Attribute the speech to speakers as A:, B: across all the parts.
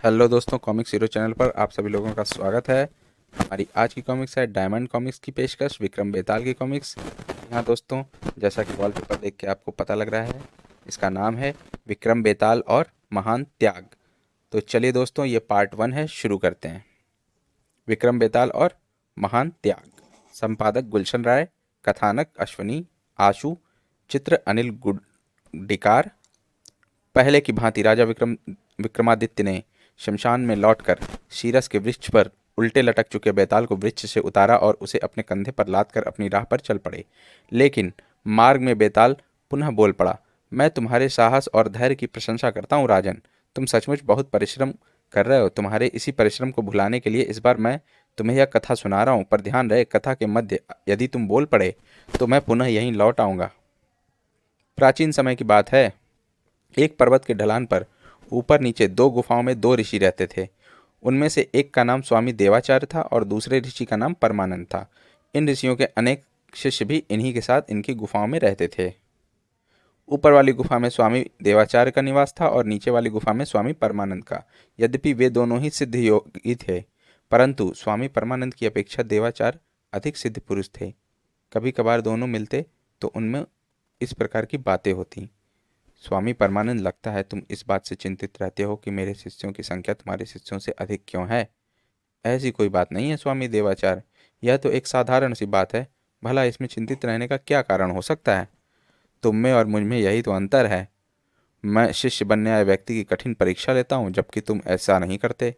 A: Hello दोस्तों, comics hero channel पर आप सभी लोगों का स्वागत है। हमारी आज की कॉमिक्स है डायमंड कॉमिक्स की पेशकश विक्रम बेताल की कॉमिक्स। यहाँ दोस्तों, जैसा कि वॉलपेपर देख के आपको पता लग रहा है, इसका नाम है विक्रम बेताल और महान त्याग। तो चलिए दोस्तों, ये पार्ट 1 है, शुरू करते हैं। विक्रम बेताल और महान त्याग। संपादक गुलशन राय, कथानक अश्वनी आशु, चित्र अनिल गुडिकार। पहले की भांति राजा विक्रमादित्य ने शमशान में लौटकर शीरस के वृक्ष पर उल्टे लटक चुके बेताल को वृक्ष से उतारा और उसे अपने कंधे पर लाद कर अपनी राह पर चल पड़े। लेकिन मार्ग में बेताल पुनः बोल पड़ा, मैं तुम्हारे साहस और धैर्य की प्रशंसा करता हूँ राजन। तुम सचमुच बहुत परिश्रम कर रहे हो। तुम्हारे इसी परिश्रम को भुलाने के लिए इस बार मैं तुम्हें यह कथा सुना रहा हूँ, पर ध्यान रहे, कथा के मध्य यदि तुम बोल पड़े तो मैं पुनः यहीं लौट आऊँगा। प्राचीन समय की बात है। एक पर्वत के ढलान पर ऊपर नीचे दो गुफाओं में दो ऋषि रहते थे। उनमें से एक का नाम स्वामी देवाचार्य था और दूसरे ऋषि का नाम परमानंद था। इन ऋषियों के अनेक शिष्य भी इन्हीं के साथ इनकी गुफाओं में रहते थे। ऊपर वाली गुफा में स्वामी देवाचार्य का निवास था और नीचे वाली गुफा में स्वामी परमानंद का। यद्यपि वे दोनों ही सिद्ध योगी थे, परंतु स्वामी परमानंद की अपेक्षा देवाचार्य अधिक सिद्ध पुरुष थे। कभी कभार दोनों मिलते तो उनमें इस प्रकार की बातें होती। स्वामी परमानंद, लगता है तुम इस बात से चिंतित रहते हो कि मेरे शिष्यों की संख्या तुम्हारे शिष्यों से अधिक क्यों है। ऐसी कोई बात नहीं है स्वामी देवाचार्य, यह तो एक साधारण सी बात है। भला इसमें चिंतित रहने का क्या कारण हो सकता है। तुम में और मुझ में यही तो अंतर है। मैं शिष्य बनने आए व्यक्ति की कठिन परीक्षा लेता हूँ, जबकि तुम ऐसा नहीं करते।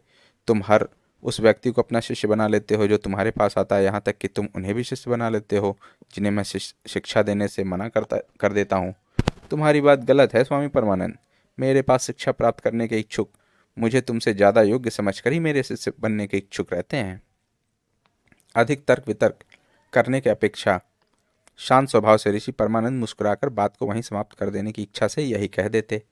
A: तुम हर उस व्यक्ति को अपना शिष्य बना लेते हो जो तुम्हारे पास आता है, यहाँ तक कि तुम उन्हें भी शिष्य बना लेते हो जिन्हें मैं शिक्षा देने से मना कर देता हूँ। तुम्हारी बात गलत है स्वामी परमानंद। मेरे पास शिक्षा प्राप्त करने के इच्छुक मुझे तुमसे ज़्यादा योग्य समझकर ही मेरे शिष्य बनने के इच्छुक रहते हैं। अधिक तर्क वितर्क करने के अपेक्षा शांत स्वभाव से ऋषि परमानंद मुस्कुराकर बात को वहीं समाप्त कर देने की इच्छा से यही कह देते,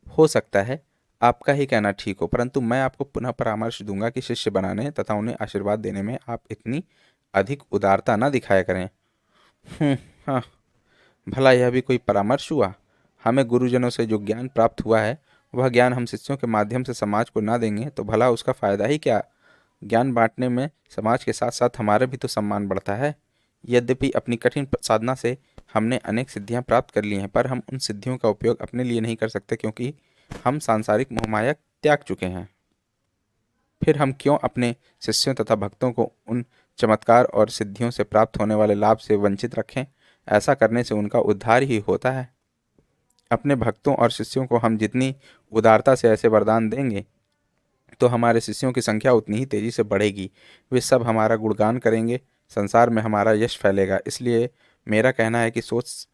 A: हो सकता है आपका ही कहना ठीक हो, परंतु मैं आपको पुनः परामर्श दूंगा कि शिष्य बनाने तथा उन्हें आशीर्वाद देने में आप इतनी अधिक उदारता न दिखाया करें। हाँ, भला यह भी कोई परामर्श हुआ। हमें गुरुजनों से जो ज्ञान प्राप्त हुआ है, वह ज्ञान हम शिष्यों के माध्यम से समाज को ना देंगे तो भला उसका फायदा ही क्या। ज्ञान बांटने में समाज के साथ साथ हमारा भी तो सम्मान बढ़ता है। यद्यपि अपनी कठिन साधना से हमने अनेक सिद्धियां प्राप्त कर ली हैं, पर हम उन सिद्धियों का उपयोग अपने लिए नहीं कर सकते, क्योंकि हम सांसारिक मोहमाया त्याग चुके हैं। फिर हम क्यों अपने शिष्यों तथा भक्तों को उन चमत्कार और सिद्धियों से प्राप्त होने वाले लाभ से वंचित रखें। ऐसा करने से उनका उद्धार ही होता है। अपने भक्तों और शिष्यों को हम जितनी उदारता से ऐसे वरदान देंगे, तो हमारे शिष्यों की संख्या उतनी ही तेजी से बढ़ेगी। वे सब हमारा गुणगान करेंगे, संसार में हमारा यश फैलेगा। इसलिए मेरा कहना है कि सोच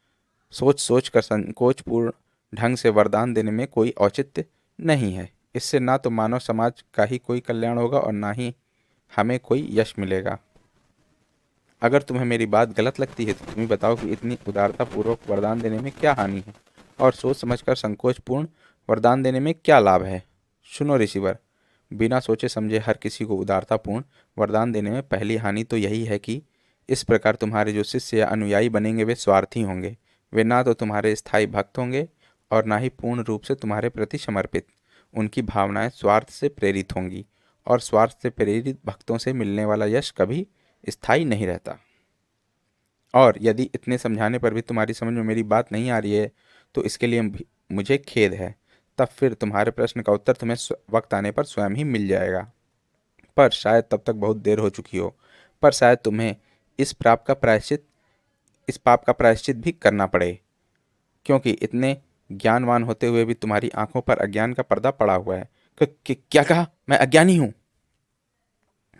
A: सोच कर संकोचपूर्ण ढंग से वरदान देने में कोई औचित्य नहीं है। इससे ना तो मानव समाज का ही कोई कल्याण होगा और ना ही हमें कोई यश मिलेगा। अगर तुम्हें मेरी बात गलत लगती है तो तुम ही बताओ कि इतनी उदारता पूर्वक वरदान देने में क्या हानि है, और सोच समझकर संकोचपूर्ण वरदान देने में क्या लाभ है। सुनो ऋषिवर, बिना सोचे समझे हर किसी को उदारतापूर्ण वरदान देने में पहली हानि तो यही है कि इस प्रकार तुम्हारे जो शिष्य या अनुयायी बनेंगे वे स्वार्थी होंगे। वे ना तो तुम्हारे स्थायी भक्त होंगे और ना ही पूर्ण रूप से तुम्हारे प्रति समर्पित। उनकी भावनाएं स्वार्थ से प्रेरित होंगी, और स्वार्थ से प्रेरित भक्तों से मिलने वाला यश कभी स्थायी नहीं रहता। और यदि इतने समझाने पर भी तुम्हारी समझ में मेरी बात नहीं आ रही है तो इसके लिए मुझे खेद है। तब फिर तुम्हारे प्रश्न का उत्तर तुम्हें वक्त आने पर स्वयं ही मिल जाएगा। पर शायद तब तक बहुत देर हो चुकी हो। पर शायद तुम्हें इस पाप का प्रायश्चित भी करना पड़े, क्योंकि इतने ज्ञानवान होते हुए भी तुम्हारी आंखों पर अज्ञान का पर्दा पड़ा हुआ है। क्या कहा? मैं अज्ञानी हूं?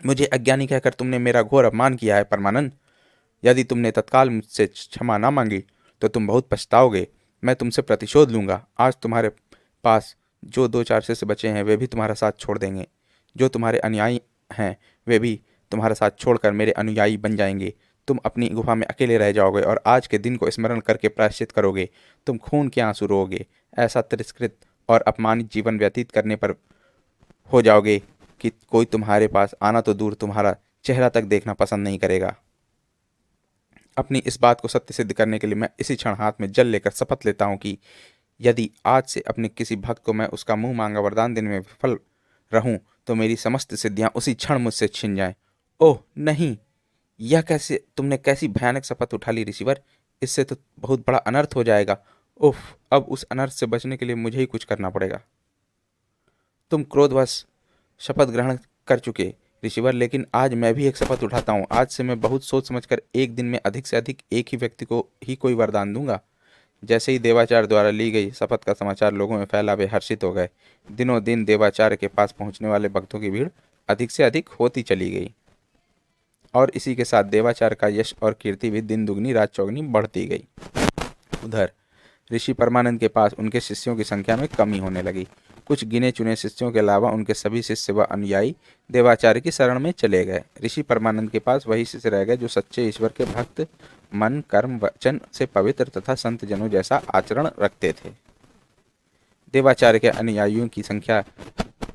A: मुझे अज्ञानी कहकर तुमने मेरा घोर अपमान किया है परमानंद। यदि तुमने तत्काल मुझसे क्षमा ना मांगी तो तुम बहुत पछताओगे। मैं तुमसे प्रतिशोध लूंगा। आज तुम्हारे पास जो दो चार शिष्य बचे हैं वे भी तुम्हारा साथ छोड़ देंगे। जो तुम्हारे अनुयायी हैं वे भी तुम्हारा साथ छोड़कर मेरे अनुयायी बन जाएंगे। तुम अपनी गुफा में अकेले रह जाओगे और आज के दिन को स्मरण करके प्रायश्चित करोगे। तुम खून के आंसू रोओगे। ऐसा तिरस्कृत और अपमानित जीवन व्यतीत करने पर हो जाओगे कि कोई तुम्हारे पास आना तो दूर तुम्हारा चेहरा तक देखना पसंद नहीं करेगा। अपनी इस बात को सत्य सिद्ध करने के लिए मैं इसी क्षण हाथ में जल लेकर शपथ लेता हूँ कि यदि आज से अपने किसी भक्त को मैं उसका मुंह मांगा वरदान देने में विफल रहूं तो मेरी समस्त सिद्धियां उसी क्षण मुझसे छिन जाएं। ओह नहीं, यह कैसे, तुमने कैसी भयानक शपथ उठा ली ऋषिवर। इससे तो बहुत बड़ा अनर्थ हो जाएगा। उफ, अब उस अनर्थ से बचने के लिए मुझे ही कुछ करना पड़ेगा। तुम क्रोधवश शपथ ग्रहण कर चुके ऋषिवर, लेकिन आज मैं भी एक शपथ उठाता हूँ। आज से मैं बहुत सोच समझकर एक दिन में अधिक से अधिक एक ही व्यक्ति को ही कोई वरदान दूंगा। जैसे ही देवाचार्य द्वारा ली गई शपथ का समाचार लोगों में फैला, वे हर्षित हो गए। दिनों दिन देवाचार्य के पास पहुंचने वाले भक्तों की भीड़ अधिक से अधिक होती चली गई और इसी के साथ देवाचार्य का यश और कीर्ति भी दिन दुगनी रात चौगनी बढ़ती गई। उधर ऋषि परमानंद के पास उनके शिष्यों की संख्या में कमी होने लगी। कुछ गिने चुने शिष्यों के अलावा उनके सभी शिष्य व अनुयायी देवाचार्य की शरण में चले गए। ऋषि परमानंद के पास वही शिष्य रह गए जो सच्चे ईश्वर के भक्त, मन कर्म वचन से पवित्र तथा संत जनों जैसा आचरण रखते थे। देवाचार्य के अनुयायियों की संख्या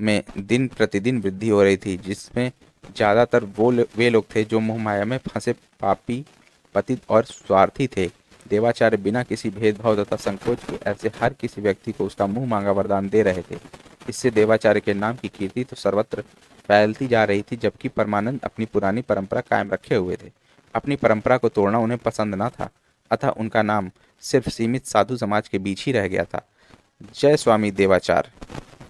A: में दिन प्रतिदिन वृद्धि हो रही थी, जिसमें ज्यादातर वे लोग थे जो मोह माया में फंसे पापी, पतित और स्वार्थी थे। देवाचार्य बिना किसी भेदभाव तथा संकोच के ऐसे हर किसी व्यक्ति को उसका मुंह मांगा वरदान दे रहे थे। इससे देवाचार्य के नाम की कीर्ति तो सर्वत्र फैलती जा रही थी, जबकि परमानंद अपनी पुरानी परंपरा कायम रखे हुए थे। अपनी परंपरा को तोड़ना उन्हें पसंद न था, अतः उनका नाम सिर्फ सीमित साधु समाज के बीच ही रह गया था। जय स्वामी देवाचार्य।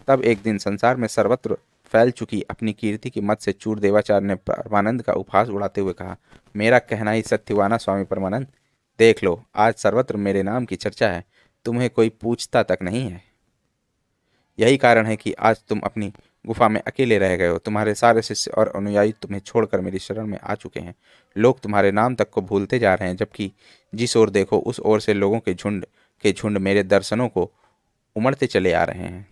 A: तब एक दिन संसार में सर्वत्र फैल चुकी अपनी कीर्ति की मत से चूर देवाचार्य ने परमानंद का उपहास उड़ाते हुए कहा, मेरा कहना ही सत्य हुआ ना स्वामी परमानंद। देख लो, आज सर्वत्र मेरे नाम की चर्चा है, तुम्हें कोई पूछता तक नहीं है। यही कारण है कि आज तुम अपनी गुफा में अकेले रह गए हो। तुम्हारे सारे शिष्य और अनुयायी तुम्हें छोड़कर मेरी शरण में आ चुके हैं। लोग तुम्हारे नाम तक को भूलते जा रहे हैं, जबकि जिस ओर देखो उस ओर से लोगों के झुंड मेरे दर्शनों को उमड़ते चले आ रहे हैं।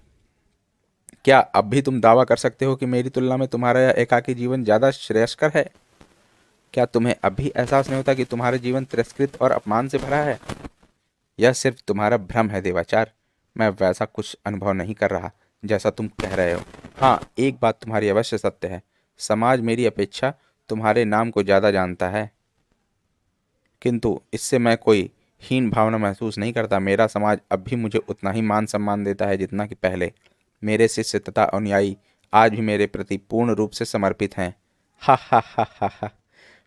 A: क्या अब भी तुम दावा कर सकते हो कि मेरी तुलना में तुम्हारा यह एकाकी जीवन ज्यादा श्रेयस्कर है? क्या तुम्हें अभी एहसास नहीं होता कि तुम्हारा जीवन तिरस्कृत और अपमान से भरा है? यह सिर्फ तुम्हारा भ्रम है देवाचार। मैं वैसा कुछ अनुभव नहीं कर रहा जैसा तुम कह रहे हो। हाँ, एक बात तुम्हारी अवश्य सत्य है, समाज मेरी अपेक्षा तुम्हारे नाम को ज्यादा जानता है, किंतु इससे मैं कोई हीन भावना महसूस नहीं करता। मेरा समाज अब भी मुझे उतना ही मान सम्मान देता है जितना कि पहले। मेरे शिष्य तथा अनुयायी आज भी मेरे प्रति पूर्ण रूप से समर्पित हैं। हा हा हा हा हा।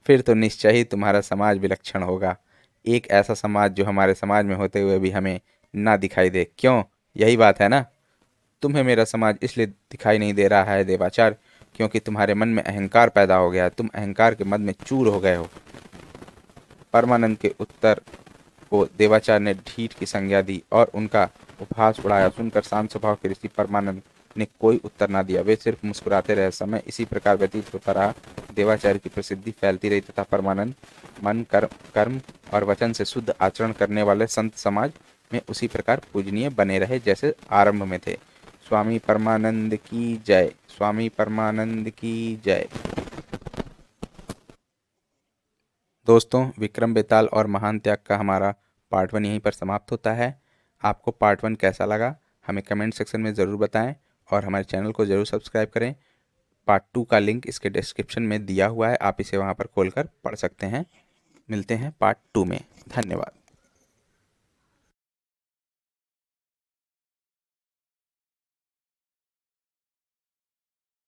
A: फिर तो निश्चय ही तुम्हारा समाज विलक्षण होगा, एक ऐसा समाज जो हमारे समाज में होते हुए भी हमें ना दिखाई दे। क्यों, यही बात है ना? तुम्हें मेरा समाज इसलिए दिखाई नहीं दे रहा है देवाचार, क्योंकि तुम्हारे मन में अहंकार पैदा हो गया। तुम अहंकार के मद में चूर हो गए हो। परमानंद के उत्तर को देवाचार्य ने ढीठ की संज्ञा दी और उनका उपहास उड़ाया। सुनकर शांत स्वभाव के ऋषि परमानंद ने कोई उत्तर ना दिया, वे सिर्फ मुस्कुराते रहे। समय इसी प्रकार व्यतीत होता रहा। देवाचार्य की प्रसिद्धि फैलती रही तथा परमानंद मन कर्म और वचन से शुद्ध आचरण करने वाले संत समाज में उसी प्रकार पूजनीय बने रहे जैसे आरंभ में थे। स्वामी परमानंद की जय। स्वामी परमानंद की जय। दोस्तों, विक्रम बेताल और महान त्याग का हमारा पार्ट 1 यहीं पर समाप्त होता है। आपको पार्ट 1 कैसा लगा हमें कमेंट सेक्शन में ज़रूर बताएं और हमारे चैनल को ज़रूर सब्सक्राइब करें। पार्ट 2 का लिंक इसके डिस्क्रिप्शन में दिया हुआ है, आप इसे वहां पर खोलकर पढ़ सकते हैं। मिलते हैं पार्ट 2 में। धन्यवाद।